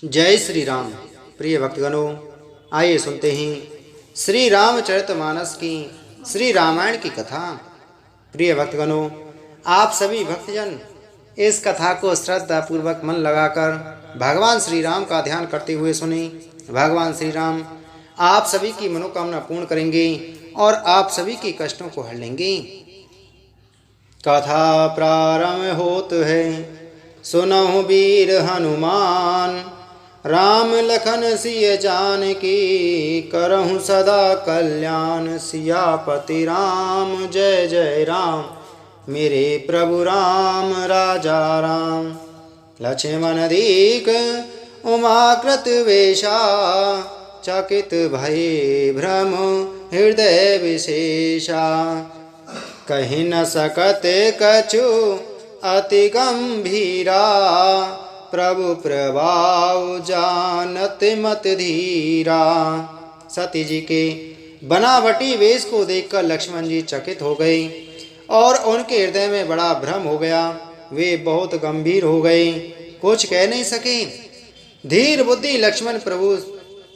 जय श्री राम। प्रिय भक्तगणों, आइए सुनते हैं श्री रामचरितमानस की श्री रामायण की कथा। प्रिय भक्तगणों, आप सभी भक्तजन इस कथा को श्रद्धा पूर्वक मन लगाकर भगवान श्री राम का ध्यान करते हुए सुने। भगवान श्री राम आप सभी की मनोकामना पूर्ण करेंगे और आप सभी के कष्टों को हर लेंगे। कथा प्रारंभ होत है, सुनहु वीर हनुमान, राम लखन सिय जानकी, करहु सदा कल्याण, सियापति राम जय जय राम, मेरे प्रभु राम राजा राम। लक्ष्मण दीक उमाकृत वेशा, चकित भये भ्रम हृदय विशेषा, कहि न सकत कछु अति गंभीरा, प्रभु प्रभाव जानत मत धीरा। सती जी के बनावटी वेश को देखकर लक्ष्मण जी चकित हो गए और उनके हृदय में बड़ा भ्रम हो गया। वे बहुत गंभीर हो गए, कुछ कह नहीं सके। धीर बुद्धि लक्ष्मण प्रभु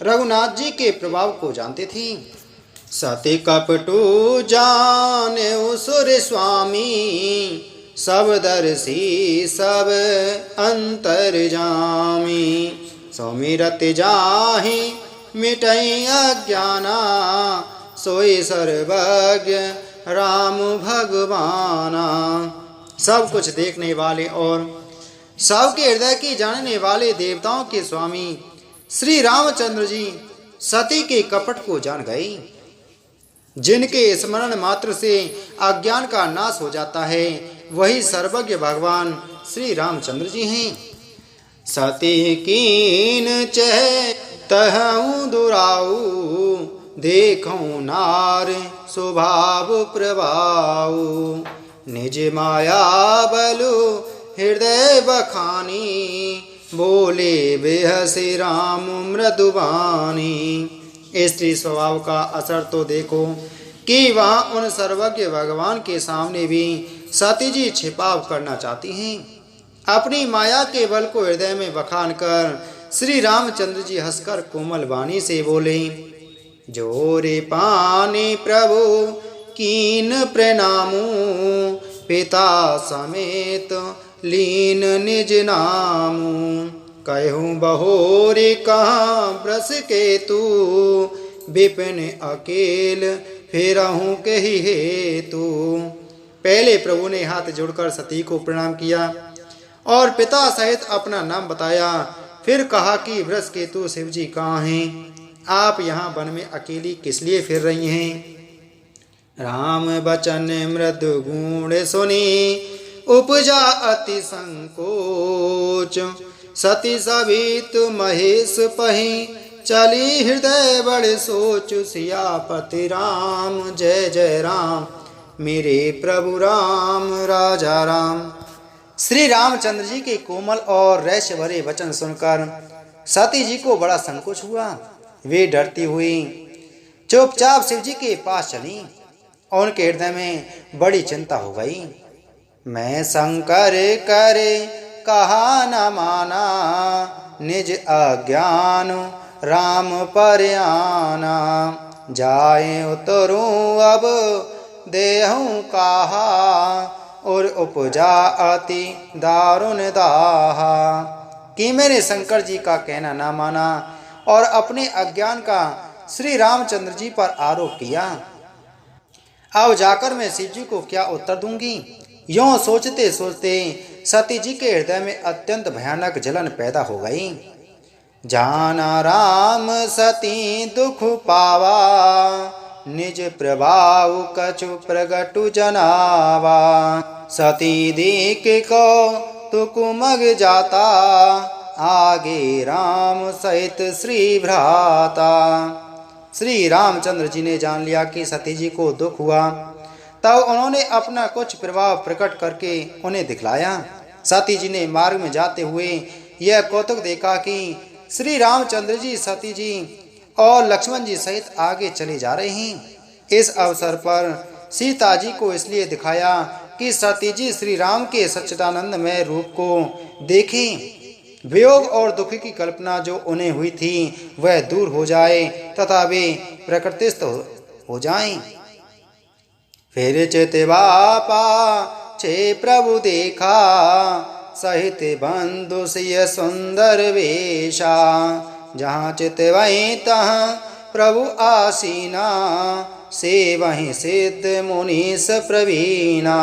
रघुनाथ जी के प्रभाव को जानते थे। सती कपटू जाने सुर स्वामी, सब दर्शी सब अंतर्जामी, सौमिरत जाहि मिटई अज्ञाना, सोई सर्वज्ञ राम भगवाना। सब कुछ देखने वाले और सबके हृदय की जानने वाले देवताओं के स्वामी श्री रामचंद्र जी सती के कपट को जान गए। जिनके स्मरण मात्र से अज्ञान का नाश हो जाता है, वही सर्वज्ञ भगवान श्री रामचंद्र जी हैं। सती कीन चह तहु दुराऊ, देखूं नार स्वभाव प्रभाऊ, निज माया बलु हृदय बखानी, बोले बेहसी राम मृदुबानी। स्त्री स्वभाव का असर तो देखो कि वह उन सर्वज्ञ भगवान के सामने भी सती जी छिपाव करना चाहती हैं। अपनी माया के बल को हृदय में बखान कर श्री रामचंद्र जी हंसकर कोमल वाणी से बोले, जोरे पानी प्रभु कीन प्रणामू, पिता समेत लीन निज नामू, कहूँ बहोरे कहाँ ब्रस के तू, विपिन अकेल फेरहूँ कही हेतु। पहले प्रभु ने हाथ जोड़कर सती को प्रणाम किया और पिता सहित अपना नाम बताया। फिर कहा कि वृष केतु शिव जी कहाँ हैं? आप यहाँ वन में अकेली किस लिए फिर रही हैं? राम बचन मृदु गुण सुनी, उपजा अति संकोच, सती सवित महेश पही, चली हृदय बड़े सोच, सियापति राम जय जय राम, मेरे प्रभु राम राजा राम। श्री रामचंद्र जी के कोमल और रहस्य भरे वचन सुनकर सती जी को बड़ा संकोच हुआ। वे डरती हुई चुपचाप शिव जी के पास चली और उनके हृदय में बड़ी चिंता हो गई। मैं शंकर करे कहा न माना, निज अज्ञान राम पर आना, जाए उतरूं अब देहूं कहा, और उपजा अति दारुण दाहा। कि मैंने शंकर जी का कहना ना माना और अपने अज्ञान का श्री रामचंद्र जी पर आरोप किया। अब जाकर मैं शिव जी को क्या उत्तर दूंगी? यों सोचते सोचते सती जी के हृदय में अत्यंत भयानक जलन पैदा हो गई। जाना राम सती दुख पावा, निज प्रभाव कछु प्रगटु जनावा, सती देख को तुक मग जाता, आगे राम सहित श्री भ्राता। श्री रामचंद्र जी ने जान लिया कि सती जी को दुख हुआ, तब उन्होंने अपना कुछ प्रभाव प्रकट करके उन्हें दिखलाया। सती जी ने मार्ग में जाते हुए यह कौतुक देखा कि श्री रामचंद्र जी सती जी और लक्ष्मण जी सहित आगे चले जा रहे हैं। इस अवसर पर सीता जी को इसलिए दिखाया कि सती जी श्री राम के सच्चिदानंदमय रूप को देखें। वियोग और दुख की कल्पना जो उन्हें हुई थी वह दूर हो जाए तथा वे प्रकृतिस्थ हो जाएं। फिर चितवापा छे प्रभु देखा सहित बंधु सिय सुंदर वेशा। जहाँ चितवहीं तहाँ प्रभु आसीना से वहीं सिद्ध मुनीस प्रवीणा।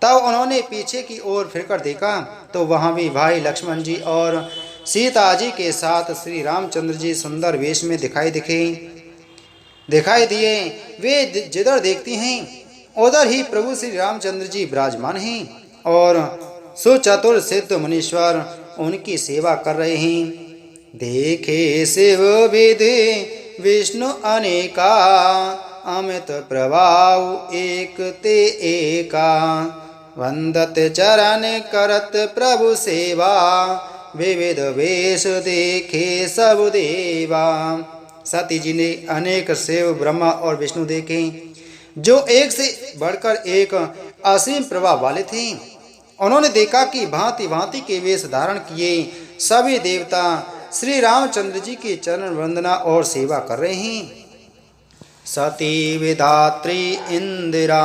तब उन्होंने पीछे की ओर फिरकर देखा तो वहाँ भी भाई लक्ष्मण जी और सीता जी के साथ श्री रामचंद्र जी सुंदर वेश में दिखाई दिए। वे जिधर देखती हैं उधर ही प्रभु श्री रामचंद्र जी विराजमान हैं और सुचतुर सिद्ध मुनीश्वर उनकी सेवा कर रहे हैं। देखे शिव विधि विष्णु अनेका अमित प्रभाव एक ते एका। वंदत चरण करत प्रभु सेवा विविध वेश देखे सब देवा। सती जी ने अनेक शिव ब्रह्मा और विष्णु देखे जो एक से बढ़कर एक असीम प्रभाव वाले थे। उन्होंने देखा कि भांति भांति के वेश धारण किए सभी देवता श्री रामचंद्र जी की चरण वंदना और सेवा कर रहे हैं। सती विधात्री इंदिरा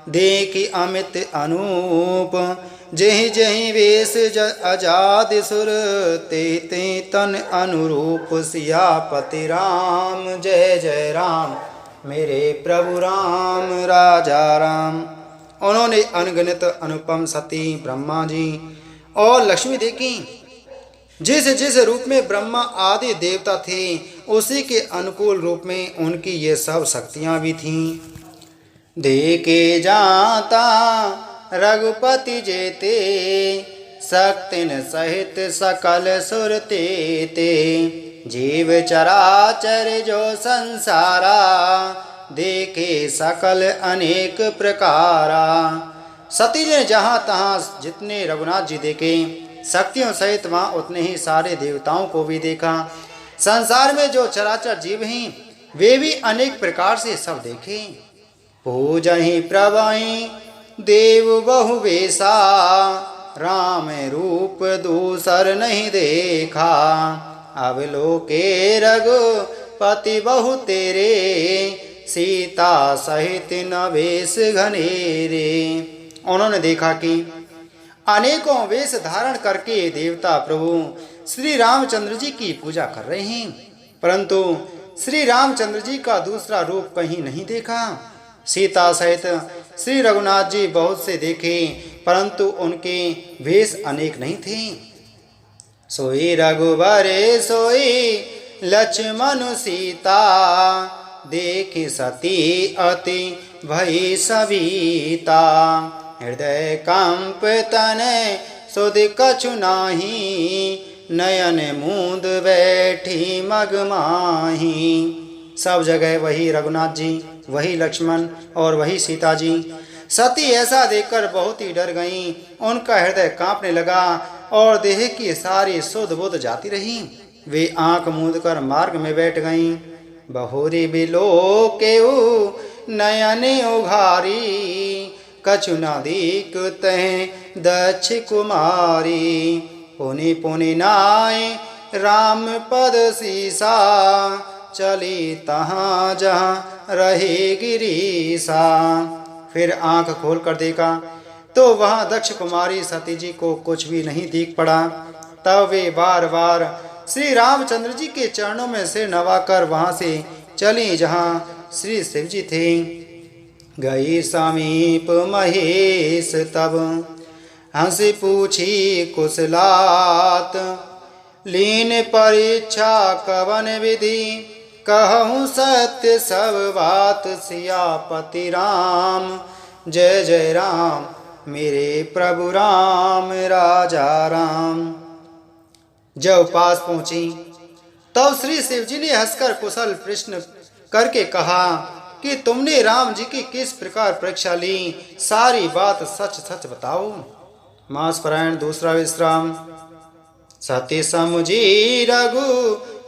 देखी अमित अनूप जहि जहि वेश अजाद सुर ते तन अनुरूप। सियापति राम जय जय राम मेरे प्रभु राम राजा राम। उन्होंने अनगिनत अनुपम सती ब्रह्मा जी और लक्ष्मी देखी। जिस जिस रूप में ब्रह्मा आदि देवता थे उसी के अनुकूल रूप में उनकी ये सब शक्तियां भी थीं। देखे जाता रघुपति जेते शक्तिन सहित सकल सुरते ते। जीव चराचर जो संसारा देखे सकल अनेक प्रकारा। सती ने जहाँ तहाँ जितने रघुनाथ जी देखे शक्तियों सहित वहाँ उतने ही सारे देवताओं को भी देखा। संसार में जो चराचर जीव हैं वे भी अनेक प्रकार से सब देखे। पूजहि प्रभहि देव बहु वेशा राम रूप दूसर नहीं देखा। अब लोके रघुपति बहु तेरे सीता सहित न वेश घनेरे। उन्होंने देखा कि अनेकों वेश धारण करके देवता प्रभु श्री रामचंद्र जी की पूजा कर रहे हैं, परंतु श्री रामचंद्र जी का दूसरा रूप कहीं नहीं देखा। सीता सहित श्री रघुनाथ जी बहुत से देखे परंतु उनके वेश अनेक नहीं थे। सोई रघुवर सोई लक्ष्मण सीता देखी सती अति भई सविता। हृदय कंप तन सुध कछु नाही नयन मूंद बैठी मगमाही। सब जगह वही रघुनाथ जी, वही लक्ष्मण और वही सीता जी। सती ऐसा देखकर बहुत ही डर गईं। उनका हृदय कांपने लगा और देह की सारी सुध बुध जाती रही। वे आंख मूंद कर मार्ग में बैठ गईं। बहुरी बिलो केऊ नयन उघारी कछु न दिखते दक्ष कुमारी। पुनि पुनि नाय राम पद सीसा चली तहाँ जहाँ रहे गिरीसा। फिर आंख खोल कर देखा तो वहाँ दक्ष कुमारी सती जी को कुछ भी नहीं दिख पड़ा। तब वे बार बार श्री रामचंद्र जी के चरणों में सिर नवाकर वहाँ से चली जहाँ श्री शिव जी थे। गई समीप महेश तब हंसी पूछी कुशलात लीन परीक्षा कवन विधि कहूँ सत्य सब बात। सियापति राम जय जय राम मेरे प्रभु राम राजा राम। जब पास पहुंची तब श्री शिव जी ने हंसकर कुशल प्रश्न करके कहा कि तुमने राम जी की किस प्रकार परीक्षा ली, सारी बात सच सच बताओ। मास पारायण दूसरा विश्राम। सती समुझी रघु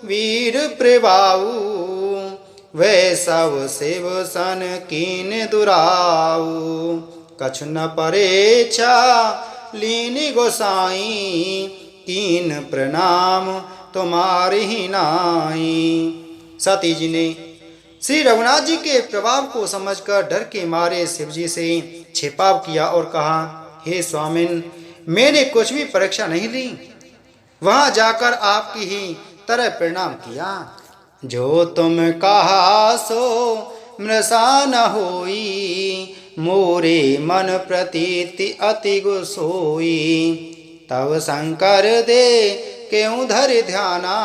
वीर प्रभाऊ वै सब शिव सन कीन दुराऊ। कछु न परेछा लीन गोसाई कीन प्रणाम तुम्हारे ही नाई। सती जी ने श्री रघुनाथ जी के प्रभाव को समझकर डर के मारे शिव जी से छिपाव किया और कहा, हे स्वामिन, मैंने कुछ भी परीक्षा नहीं ली, वहां जाकर आपकी ही तरह प्रणाम किया। जो तुम कहा सो मृषा न होई, मोरे मन प्रतीति अति गुसोई। तब शंकर दे क्यों धर ध्याना,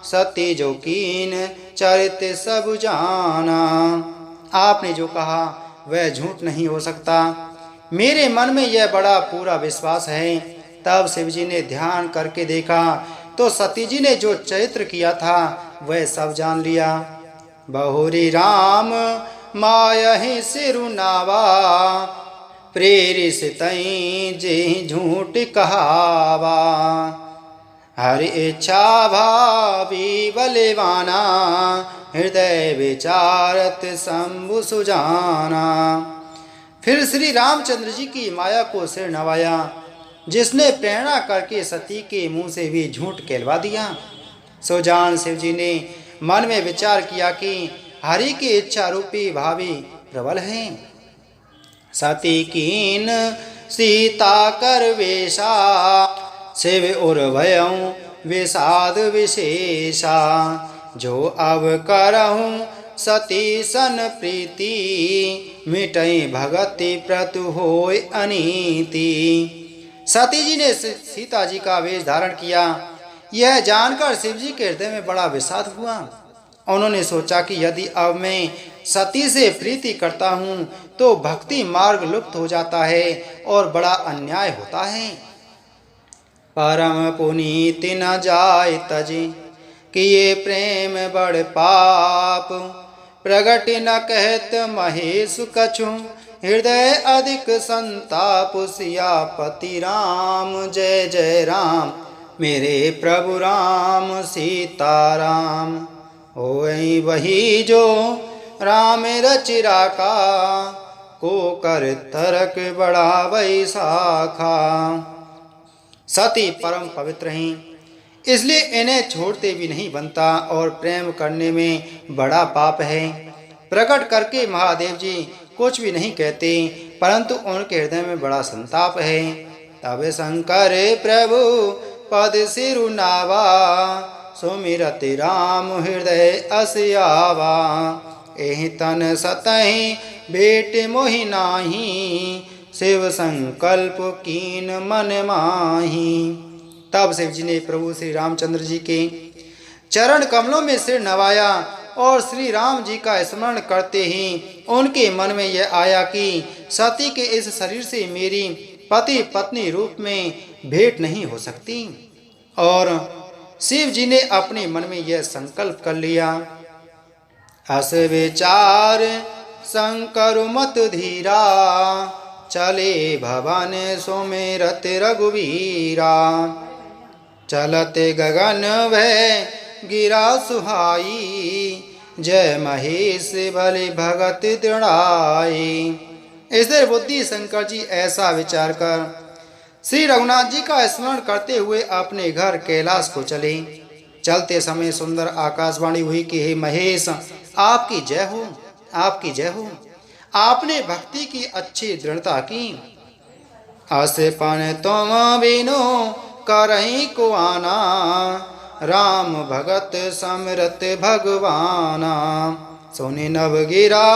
सती जो कीन चरित सब जाना। आपने जो कहा वह झूठ नहीं हो सकता, मेरे मन में यह बड़ा पूरा विश्वास है। तब शिव जी ने ध्यान करके देखा तो सती जी ने जो चरित्र किया था वह सब जान लिया। बहुरी राम माया ही सिरुनावा, प्रेरित तई जे झूठ कहावा। हर इच्छा भावी बलवाना, हृदय विचारत शंभु सुजाना। फिर श्री रामचंद्र जी की माया को सिर नवाया, जिसने प्रेरणा करके सती के मुंह से भी झूठ कहलवा दिया। सुजान शिव जी ने मन में विचार किया कि हरि की इच्छा रूपी भावी प्रबल है। सती कीन सीता कर वेशा, शिव उर भयं विषाद विशेषा। जो अब करहूँ सती सन प्रीति, मिटई भगति प्रतु होय अनीति। सती जी ने सीता जी का वेश धारण किया। यह जानकर शिव जी के हृदय में बड़ा विषाद हुआ। उन्होंने सोचा कि यदि अब मैं सती से प्रीति करता हूँ तो भक्ति मार्ग लुप्त हो जाता है और बड़ा अन्याय होता है। परम पुनीति न जाय तजी, किए प्रेम बड़ पाप। प्रगट न कहत महेश कछु, हृदय अधिक संताप। सियापति राम जय जय राम, मेरे प्रभु राम सीताराम। होई वही जो राम रचिरा का, को कर तरक बड़ा वैसाखा। सती परम पवित्र हैं, इसलिए इन्हें छोड़ते भी नहीं बनता और प्रेम करने में बड़ा पाप है। प्रकट करके महादेव जी कुछ भी नहीं कहते, परंतु उनके हृदय में बड़ा संताप है। तब शंकर प्रभु पद सिरुनावा, सुमिरत राम हृदय अस्यावा। एहि तन सतहि भेट मोहि नाही, शिव संकल्प कीन मन माही। तब शिव जी ने प्रभु श्री रामचंद्र जी के चरण कमलों में सिर नवाया और श्री राम जी का स्मरण करते ही उनके मन में यह आया कि सती के इस शरीर से मेरी पति पत्नी रूप में भेंट नहीं हो सकती। और शिव जी ने अपने मन में यह संकल्प कर लिया, अस विचार शंकर मत धीरा, चले भवन सुमिरत रघुवीरा। चलते गगन वह गिरा सुहाई, जय महेश भले भगत दृढ़ाई। इसलिए बुद्धि शंकर जी ऐसा विचार कर श्री रघुनाथ जी का स्मरण करते हुए अपने घर कैलाश को चले। चलते समय सुंदर आकाशवाणी हुई कि हे महेश, आपकी जय हो, आपकी जय हो। आपने भक्ति की अच्छी दृढ़ता की। असपन तुम बिनु करही को आना, राम भगत समरत भगवाना। सोने नव गिरा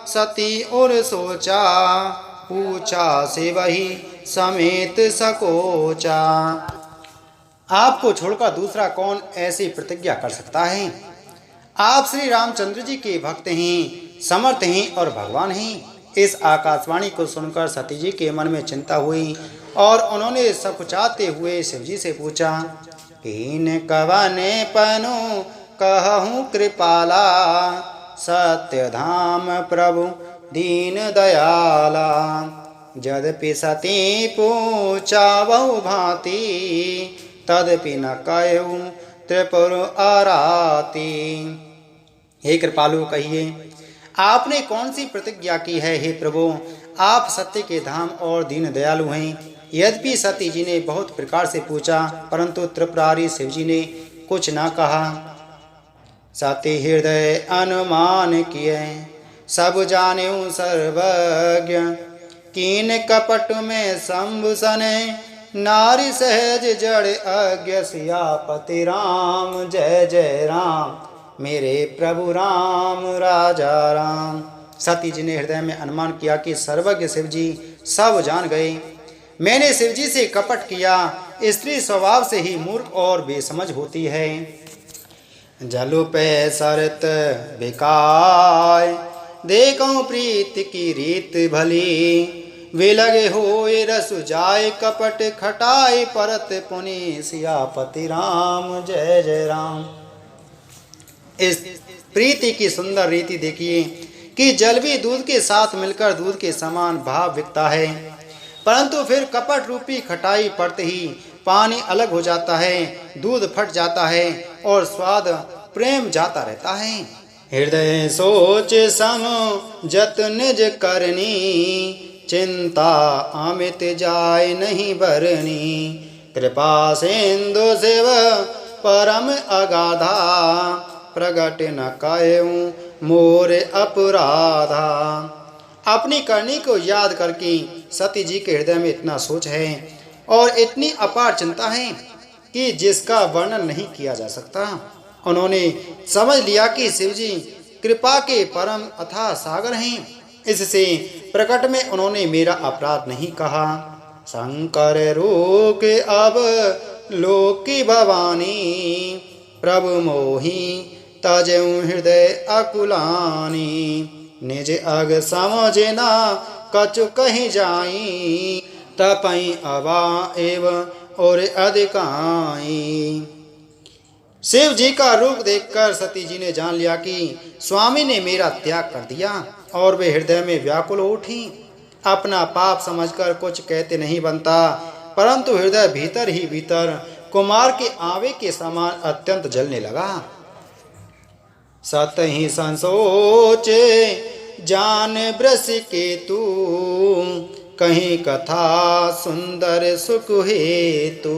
सती और सोचा, पूछा से वही समेत सकोचा। आपको छोड़कर दूसरा कौन ऐसी प्रतिज्ञा कर सकता है? आप श्री रामचंद्र जी के भक्त हैं, समर्थ हैं और भगवान हैं। इस आकाशवाणी को सुनकर सती जी के मन में चिंता हुई और उन्होंने सकुचाते हुए शिव जी से पूछा, कीन कवने पनु कहूँ कृपाला, सत्य धाम प्रभु दीन दयाला। यद्यपि सती पूछा बहु भांति, तदपि न कहूँ त्रिपुर आराती। हे कृपालु, कहिए आपने कौन सी प्रतिज्ञा की है? हे प्रभु, आप सत्य के धाम और दीन दयालु हैं। यद्यपि सती जी ने बहुत प्रकार से पूछा, परंतु त्रिपुरारी शिव जी ने कुछ ना कहा। सती हृदय अनुमान किए, सब जान्यू सर्वज्ञ, कीन कपट में शंभु सने, नारी सहज जड़ अज्ञ, सियापति राम जय जय राम, मेरे प्रभु राम राजा राम। सती जी ने हृदय में अनुमान किया कि सर्वज्ञ शिव जी सब जान गए। मैंने शिव जी से कपट किया। स्त्री स्वभाव से ही मूर्ख और बेसमझ होती है। जलु पे सरत बिकाय, देखो प्रीत की रीत भली, वे लगे होए रस जाय, कपट खटाए परत पुनि, सियापति राम जय जय राम। इस प्रीति की सुंदर रीति देखिए कि जल भी दूध के साथ मिलकर दूध के समान भाव बिकता है, परंतु फिर कपट रूपी खटाई पड़ते ही पानी अलग हो जाता है, दूध फट जाता है और स्वाद प्रेम जाता रहता है। हृदय सोच सम जत निज करनी, चिंता अमित जाय नहीं बरनी, कृपा सिंधु शिव परम अगाधा, प्रगट न कयूं मोर अपराधा। अपनी करनी को याद करके सती जी के हृदय में इतना सोच है और इतनी अपार चिंता है कि जिसका वर्णन नहीं किया जा सकता। उन्होंने समझ लिया कि शिव जी कृपा के परम अथाह सागर हैं, इससे प्रकट में उन्होंने मेरा अपराध नहीं कहा। शंकर रोक अब लोक की भवानी, प्रभु मोही तजऊं हृदय अकुलानी, निज अग समझना कछु कहीं जाई, तपई अवा एव और अधिकाई। शिव जी का रूप देखकर सती जी ने जान लिया कि स्वामी ने मेरा त्याग कर दिया और वे हृदय में व्याकुल उठी। अपना पाप समझकर कुछ कहते नहीं बनता, परंतु हृदय भीतर ही भीतर कुमार के आवे के समान अत्यंत जलने लगा। सत ही संसोचे जान ब्रस के तू, कहीं कथा सुंदर सुख हेतु,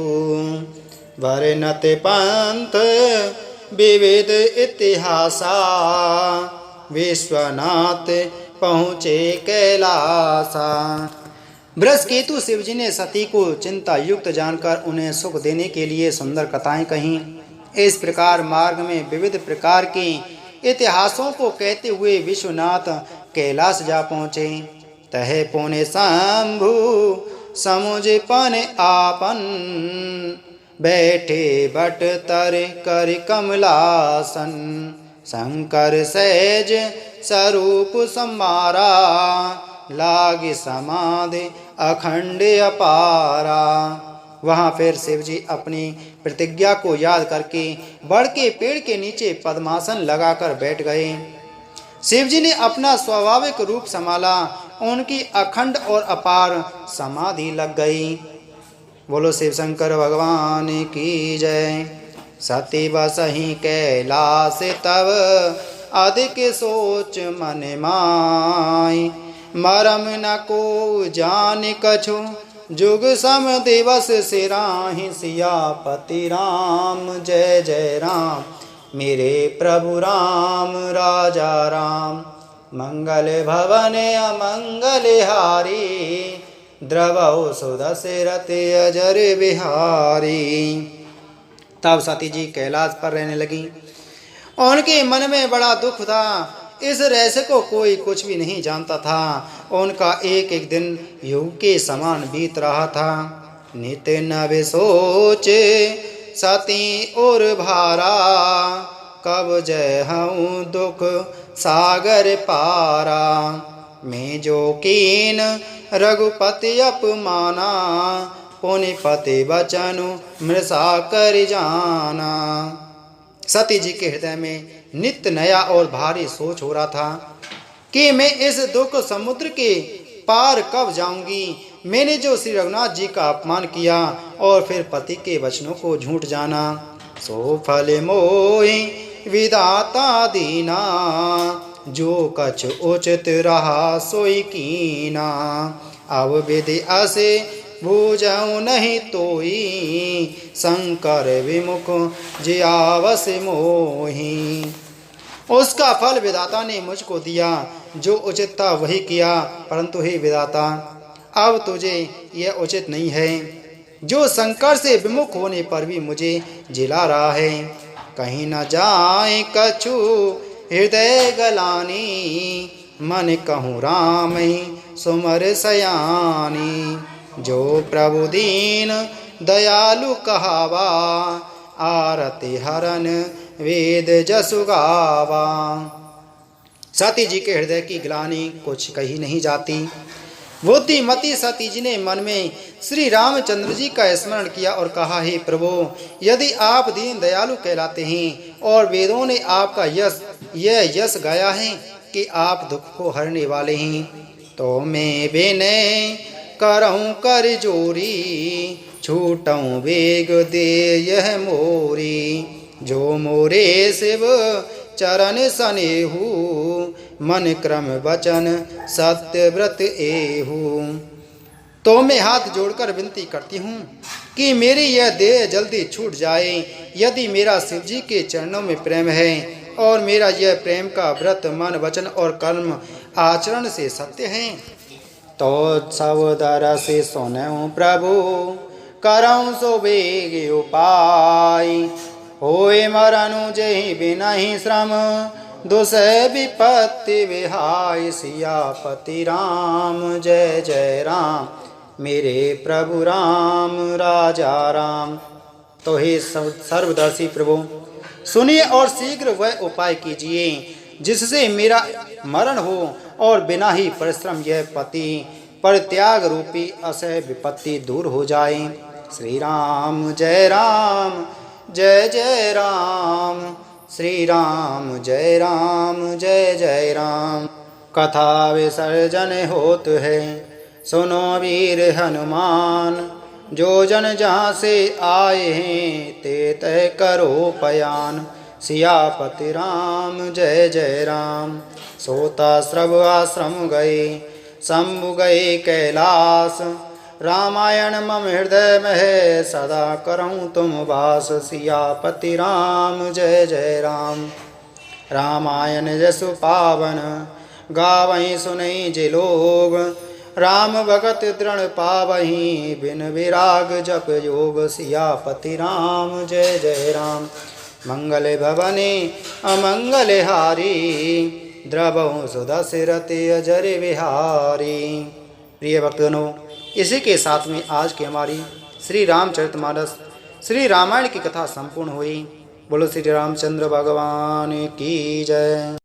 वर्णत पंथ विविध इतिहासा, विश्वनाथ पहुँचे कैलासा। बृहस्पति शिव जी ने सती को चिंता युक्त जानकर उन्हें सुख देने के लिए सुंदर कथाएं कहीं। इस प्रकार मार्ग में विविध प्रकार के इतिहासों को कहते हुए विश्वनाथ कैलाश जा पहुँचे। तहे पुने शंभु समुझ पन आपन, बैठे बट तर कर कमलासन, शंकर सहज स्वरूप समारा, लाग समाधि अखंड अपारा। वहाँ फिर शिव जी अपनी प्रतिज्ञा को याद करके बड़ के पेड़ के नीचे पद्मासन लगाकर बैठ गए। शिव जी ने अपना स्वाभाविक रूप संभाला, उनकी अखंड और अपार समाधि लग गई। बोलो शिव शंकर भगवान की जय। सती बसहि कैलाश तब, अधिक सोच मन माय, मरम न को जान कछु, जुग सम दिवस सिराहि, सियापति राम जय जय राम, मेरे प्रभु राम राजा राम। मंगल भवन अमंगल हारी, द्रवौ सुदशरथ अजर बिहारी। तब सती जी कैलाश पर रहने लगी। उनके मन में बड़ा दुख था। इस रहस्य को कोई कुछ भी नहीं जानता था। उनका एक एक दिन युग के समान बीत रहा था। नित्य नव सोचे सती और भारा, कब जय हूँ दुख सागर पारा। मैं जो कीन रघुपति अपमाना, पुनिपति बचनु मृषा कर जाना। सती जी के हृदय में नित्य नया और भारी सोच हो रहा था कि मैं इस दुख समुद्र के पार कब जाऊंगी। मैंने जो श्री रघुनाथ जी का अपमान किया और फिर पति के वचनों को झूठ जाना, सो फल मोहि विधाता दीना, जो कछ उचित रहा सोई कीना। अब विधि असे भूजऊ नहीं तोई, शंकर विमुख जियावस मोही। उसका फल विधाता ने मुझको दिया, जो उचित था वही किया, परंतु हे विधाता अब तुझे यह उचित नहीं है, जो शंकर से विमुख होने पर भी मुझे जिला रहा है। कहीं न जाए कछु हृदय गलानी, मन कहूँ राम सुमर सयानी। जो प्रभु दीन दयालु कहावा, आरती हरन वेद जसु गावा। सती जी के हृदय की ग्लानि कुछ कही नहीं जाती। बुद्धिमती सती जी ने मन में श्री रामचंद्र जी का स्मरण किया और कहा, हे प्रभु, यदि आप दीन दयालु कहलाते हैं और वेदों ने आपका यह यश गाया है कि आप दुख को हरने वाले हैं, तो मैं विनय करऊं कर जोरी, छूटऊं वेग दे यह मोरी। जो मोरे शिव चरण सनेहू, मन क्रम वचन सत्य व्रत एहू। तो मैं हाथ जोड़कर विनती करती हूँ कि मेरी यह देह जल्दी छूट जाए। यदि मेरा शिव जी के चरणों में प्रेम है और मेरा यह प्रेम का व्रत मन वचन और कर्म आचरण से सत्य है, तो सवदर से सुनऊं प्रभु, करऊं सो बेग उपाय। होए मरनु जहि बिनहि श्रम, दुसह विपत्ति विहाय। सियापति राम जय जय राम, मेरे प्रभु राम राजा राम। तो हे सर्वदर्शी प्रभु, सुनिए और शीघ्र वह उपाय कीजिए जिससे मेरा मरण हो और बिना ही परिश्रम यह पति परित्याग रूपी असह विपत्ति दूर हो जाए। श्री राम जय राम जय जय राम, श्री राम जय जय राम। कथा विसर्जन होत है, सुनो वीर हनुमान। जो जन जहाँ से आए हैं, ते तय करो पयान। सियापति राम जय जय राम। सोता श्रव आश्रम गए, शंभु गए कैलास। रामायण मम हृदय में है, सदा करऊँ तुम वास। सियापति राम जय जय राम। रामायण जसु पावन, गावहीं सुनई जे लोग। राम भगत दृढ़ पावहीं, बिन विराग जप योग। सियापति राम जय जय राम। मंगल भवने अमंगल हारी, द्रवहु सुदशरथि अजर विहारी। प्रिय भक्तजनों, इसी के साथ में आज की हमारी श्री रामचरितमानस श्री रामायण की कथा संपूर्ण हुई। बोलो श्री रामचंद्र भगवान की जय।